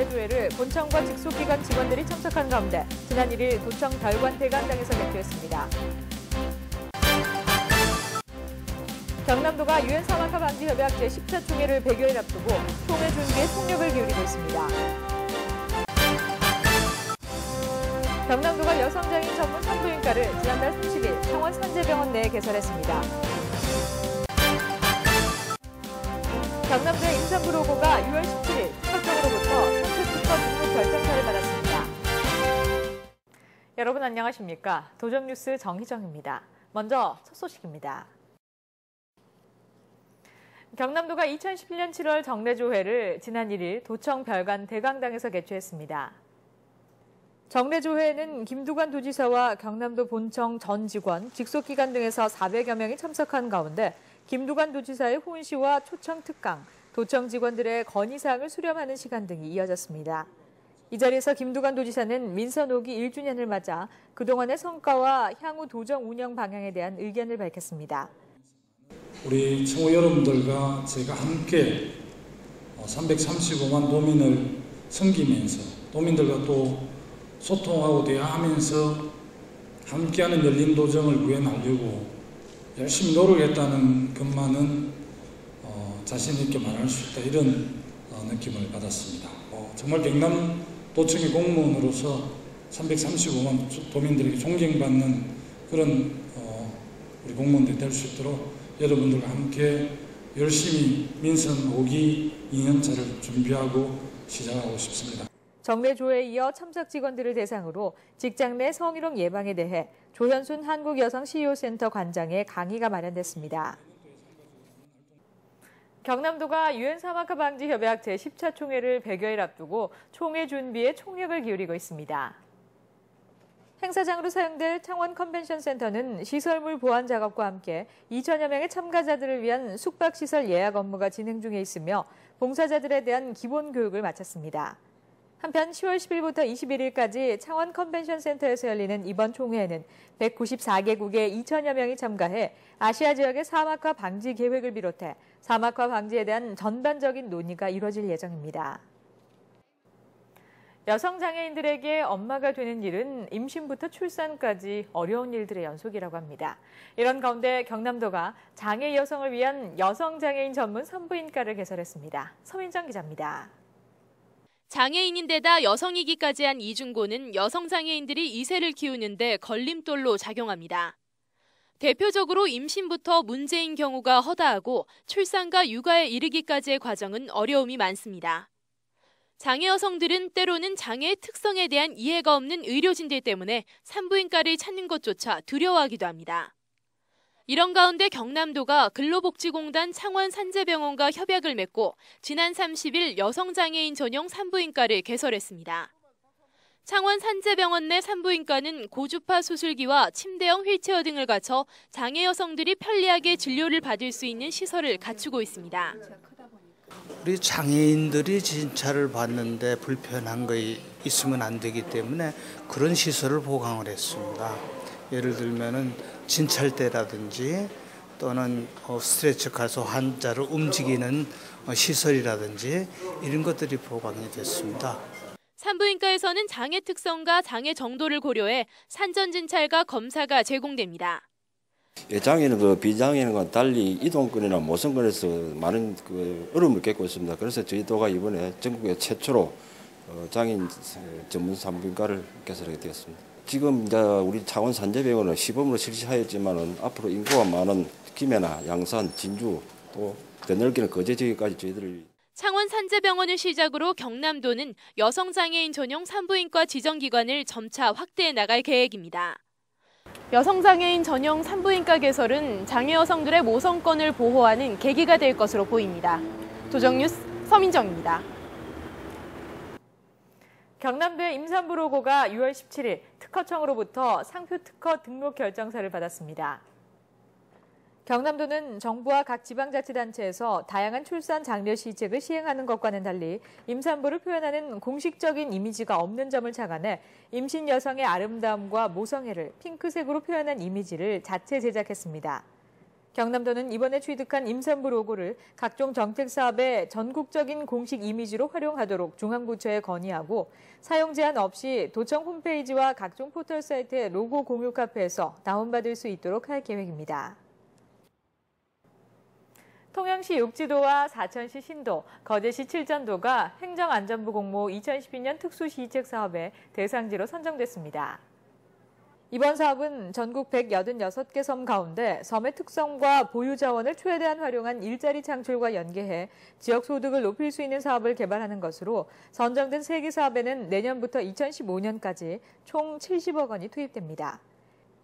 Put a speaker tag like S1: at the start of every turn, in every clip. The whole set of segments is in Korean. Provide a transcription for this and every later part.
S1: 정례조회를 본청과 직속기관 직원들이 참석한 가운데 지난 1일 도청 별관 대강당에서 개최했습니다. 경남도가 유엔 사막화 방지 협약 제10차 총회를 100여일 앞두고 총회 준비에 총력을 기울이고 있습니다. 경남도가 여성장애인 전문 산부인과를 지난달 30일 창원 산재병원 내에 개설했습니다. 경남도의 임산부 로고가 6월 17일 특허청으로부터 상표특허 등록 결정서를 받았습니다. 여러분 안녕하십니까? 도정뉴스 정희정입니다. 먼저 첫 소식입니다. 경남도가 2011년 7월 정례조회를 지난 1일 도청 별관 대강당에서 개최했습니다. 정례조회에는 김두관 도지사와 경남도 본청 전 직원, 직속기관 등에서 400여 명이 참석한 가운데 김두관 도지사의 훈시와 초청 특강, 도청 직원들의 건의사항을 수렴하는 시간 등이 이어졌습니다. 이 자리에서 김두관 도지사는 민선 5기 1주년을 맞아 그동안의 성과와 향후 도정 운영 방향에 대한 의견을 밝혔습니다.
S2: 우리 청우 여러분들과 제가 함께 335만 도민을 섬기면서 도민들과 또 소통하고 대화하면서 함께하는 열린 도정을 구해나가려고 열심히 노력했다는 것만은 자신 있게 말할 수 있다, 이런 느낌을 받았습니다. 정말 경남도청의 공무원으로서 335만 도민들에게 존경받는 그런 우리 공무원들이 될 수 있도록 여러분들과 함께 열심히 민선 5기 2년차를 준비하고 시작하고 싶습니다.
S1: 정례조회에 이어 참석 직원들을 대상으로 직장 내 성희롱 예방에 대해 조현순 한국여성 CEO센터 관장의 강의가 마련됐습니다. 경남도가 유엔 사막화 방지 협약 제10차 총회를 100여일 앞두고 총회 준비에 총력을 기울이고 있습니다. 행사장으로 사용될 창원 컨벤션 센터는 시설물 보안 작업과 함께 2천여 명의 참가자들을 위한 숙박시설 예약 업무가 진행 중에 있으며 봉사자들에 대한 기본 교육을 마쳤습니다. 한편 10월 10일부터 21일까지 창원 컨벤션 센터에서 열리는 이번 총회에는 194개국의 2천여 명이 참가해 아시아 지역의 사막화 방지 계획을 비롯해 사막화 방지에 대한 전반적인 논의가 이뤄질 예정입니다. 여성장애인들에게 엄마가 되는 일은 임신부터 출산까지 어려운 일들의 연속이라고 합니다. 이런 가운데 경남도가 장애 여성을 위한 여성장애인 전문 산부인과를 개설했습니다. 서민정 기자입니다.
S3: 장애인인데다 여성이기까지 한 이중고는 여성장애인들이 2세를 키우는 데 걸림돌로 작용합니다. 대표적으로 임신부터 문제인 경우가 허다하고 출산과 육아에 이르기까지의 과정은 어려움이 많습니다. 장애 여성들은 때로는 장애의 특성에 대한 이해가 없는 의료진들 때문에 산부인과를 찾는 것조차 두려워하기도 합니다. 이런 가운데 경남도가 근로복지공단 창원산재병원과 협약을 맺고 지난 30일 여성장애인 전용 산부인과를 개설했습니다. 창원산재병원 내 산부인과는 고주파 수술기와 침대형 휠체어 등을 갖춰 장애 여성들이 편리하게 진료를 받을 수 있는 시설을 갖추고 있습니다.
S4: 우리 장애인들이 진찰을 받는데 불편한 거 있으면 안 되기 때문에 그런 시설을 보강을 했습니다. 예를 들면은 진찰대라든지 또는 스트레처 가서 환자를 움직이는 시설이라든지 이런 것들이 보강이 됐습니다.
S3: 산부인과에서는 장애 특성과 장애 정도를 고려해 산전 진찰과 검사가 제공됩니다.
S5: 장애인은 비장애인과 달리 이동권이나 모성권에서 많은 어려움을 겪고 있습니다. 그래서 저희도가 이번에 전국에 최초로 장애인 전문 산부인과를 개설하게 되었습니다. 지금 이제 우리 창원 산재병원은 시범으로 실시하였지만은 앞으로 인구가 많은 김해나 양산, 진주 또 더 넓게는 거제 지역까지 저희들을.
S3: 창원 산재병원을 시작으로 경남도는 여성장애인 전용 산부인과 지정기관을 점차 확대해 나갈 계획입니다. 여성장애인 전용 산부인과 개설은 장애 여성들의 모성권을 보호하는 계기가 될 것으로 보입니다. 도정뉴스 서민정입니다.
S1: 경남도의 임산부 로고가 6월 17일 특허청으로부터 상표특허 등록 결정서를 받았습니다. 경남도는 정부와 각 지방자치단체에서 다양한 출산 장려 시책을 시행하는 것과는 달리 임산부를 표현하는 공식적인 이미지가 없는 점을 착안해 임신 여성의 아름다움과 모성애를 핑크색으로 표현한 이미지를 자체 제작했습니다. 경남도는 이번에 취득한 임산부 로고를 각종 정책 사업의 전국적인 공식 이미지로 활용하도록 중앙부처에 건의하고 사용 제한 없이 도청 홈페이지와 각종 포털 사이트의 로고 공유 카페에서 다운받을 수 있도록 할 계획입니다. 통영시 육지도와 사천시 신도, 거제시 칠전도가 행정안전부 공모 2012년 특수시책 사업의 대상지로 선정됐습니다. 이번 사업은 전국 186개 섬 가운데 섬의 특성과 보유 자원을 최대한 활용한 일자리 창출과 연계해 지역 소득을 높일 수 있는 사업을 개발하는 것으로 선정된 3개 사업에는 내년부터 2015년까지 총 70억 원이 투입됩니다.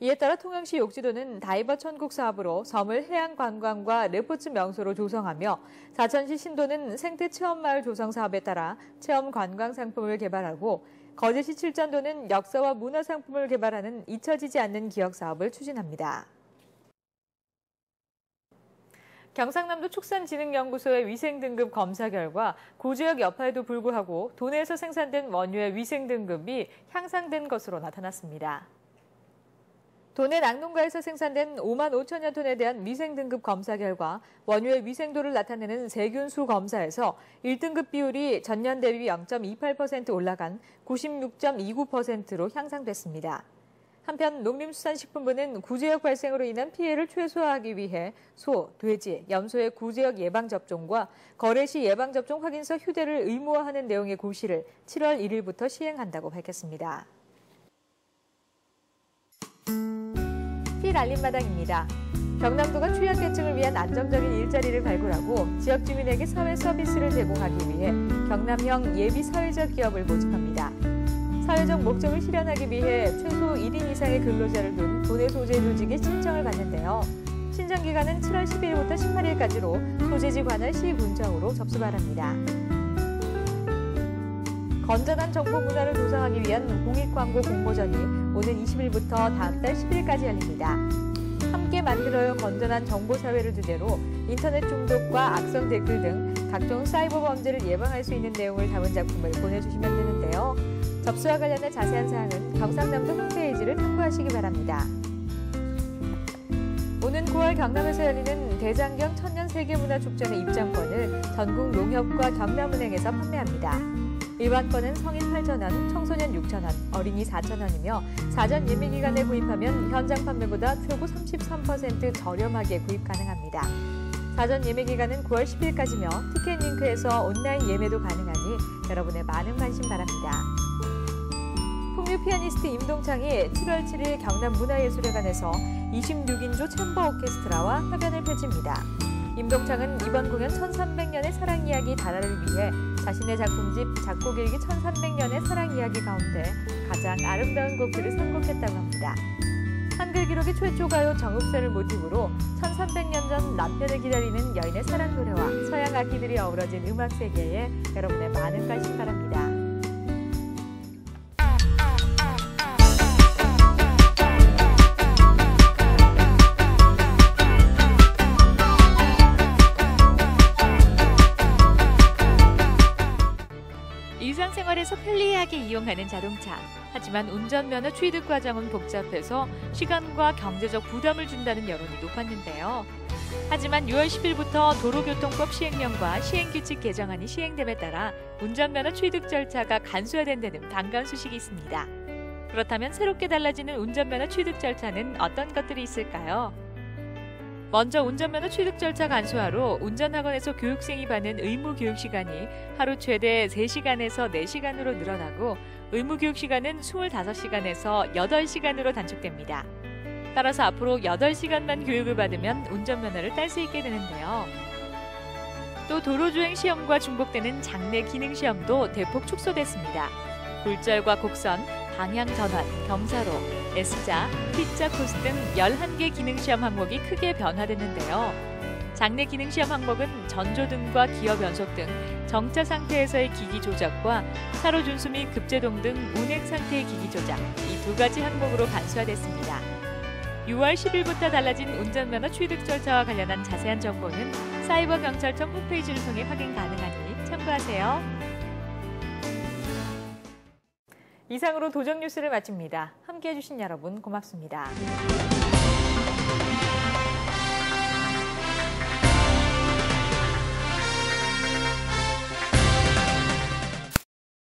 S1: 이에 따라 통영시 욕지도는 다이버 천국 사업으로 섬을 해양 관광과 레포츠 명소로 조성하며 사천시 신도는 생태 체험마을 조성 사업에 따라 체험 관광 상품을 개발하고 거제시 칠전도는 역사와 문화 상품을 개발하는 잊혀지지 않는 기억 사업을 추진합니다. 경상남도 축산진흥연구소의 위생등급 검사 결과 고지역 여파에도 불구하고 도내에서 생산된 원유의 위생등급이 향상된 것으로 나타났습니다. 도내 낙농가에서 생산된 5만 5천여 톤에 대한 위생등급 검사 결과 원유의 위생도를 나타내는 세균수 검사에서 1등급 비율이 전년 대비 0.28% 올라간 96.29%로 향상됐습니다. 한편 농림수산식품부는 구제역 발생으로 인한 피해를 최소화하기 위해 소, 돼지, 염소의 구제역 예방접종과 거래 시 예방접종 확인서 휴대를 의무화하는 내용의 고시를 7월 1일부터 시행한다고 밝혔습니다. 필 알림마당입니다. 경남도가 취약계층을 위한 안정적인 일자리를 발굴하고 지역 주민에게 사회 서비스를 제공하기 위해 경남형 예비 사회적 기업을 모집합니다. 사회적 목적을 실현하기 위해 최소 1인 이상의 근로자를 둔 도내 소재 조직의 신청을 받는데요. 신청 기간은 7월 10일부터 18일까지로 소재지 관할 시 문자로 접수 바랍니다. 건전한 정보 문화를 조성하기 위한 공익광고 공모전이 오는 20일부터 다음 달 10일까지 열립니다. 함께 만들어요 건전한 정보사회를 주제로 인터넷 중독과 악성 댓글 등 각종 사이버 범죄를 예방할 수 있는 내용을 담은 작품을 보내주시면 되는데요. 접수와 관련된 자세한 사항은 경상남도 홈페이지를 참고하시기 바랍니다. 오는 9월 경남에서 열리는 대장경 천년세계문화축전의 입장권을 전국 농협과 경남은행에서 판매합니다. 일반권은 성인 8,000원, 청소년 6,000원, 어린이 4,000원이며 사전 예매 기간에 구입하면 현장 판매보다 최고 33% 저렴하게 구입 가능합니다. 사전 예매 기간은 9월 10일까지며 티켓 링크에서 온라인 예매도 가능하니 여러분의 많은 관심 바랍니다. 풍류 피아니스트 임동창이 7월 7일 경남문화예술회관에서 26인조 챔버 오케스트라와 협연을 펼칩니다. 임동창은 이번 공연 1300년의 사랑 이야기 다라를 위해 자신의 작품집 작곡일기 1300년의 사랑 이야기 가운데 가장 아름다운 곡들을 선곡했다고 합니다. 한글 기록의 최초 가요 정읍사를 모티브로 1300년 전 남편을 기다리는 여인의 사랑 노래와 서양 악기들이 어우러진 음악 세계에 여러분의 많은 관심 바랍니다.
S6: 일상생활에서 편리하게 이용하는 자동차. 하지만 운전면허 취득 과정은 복잡해서 시간과 경제적 부담을 준다는 여론이 높았는데요. 하지만 6월 10일부터 도로교통법 시행령과 시행규칙 개정안이 시행됨에 따라 운전면허 취득 절차가 간소화된다는 반가운 소식이 있습니다. 그렇다면 새롭게 달라지는 운전면허 취득 절차는 어떤 것들이 있을까요? 먼저 운전면허 취득 절차 간소화로 운전학원에서 교육생이 받는 의무교육시간이 하루 최대 3시간에서 4시간으로 늘어나고 의무교육시간은 25시간에서 8시간으로 단축됩니다. 따라서 앞으로 8시간만 교육을 받으면 운전면허를 딸 수 있게 되는데요. 또 도로주행 시험과 중복되는 장내 기능시험도 대폭 축소됐습니다. 굴절과 곡선, 방향 전환, 경사로, S자, T자 코스 등 11개 기능시험 항목이 크게 변화됐는데요. 장내 기능시험 항목은 전조등과 기어 변속 등 정차 상태에서의 기기 조작과 차로 준수 및 급제동 등 운행 상태의 기기 조작, 이 2가지 항목으로 간소화됐습니다. 6월 10일부터 달라진 운전면허 취득 절차와 관련한 자세한 정보는 사이버경찰청 홈페이지를 통해 확인 가능하니 참고하세요.
S1: 이상으로 도전 뉴스를 마칩니다. 함께해 주신 여러분 고맙습니다.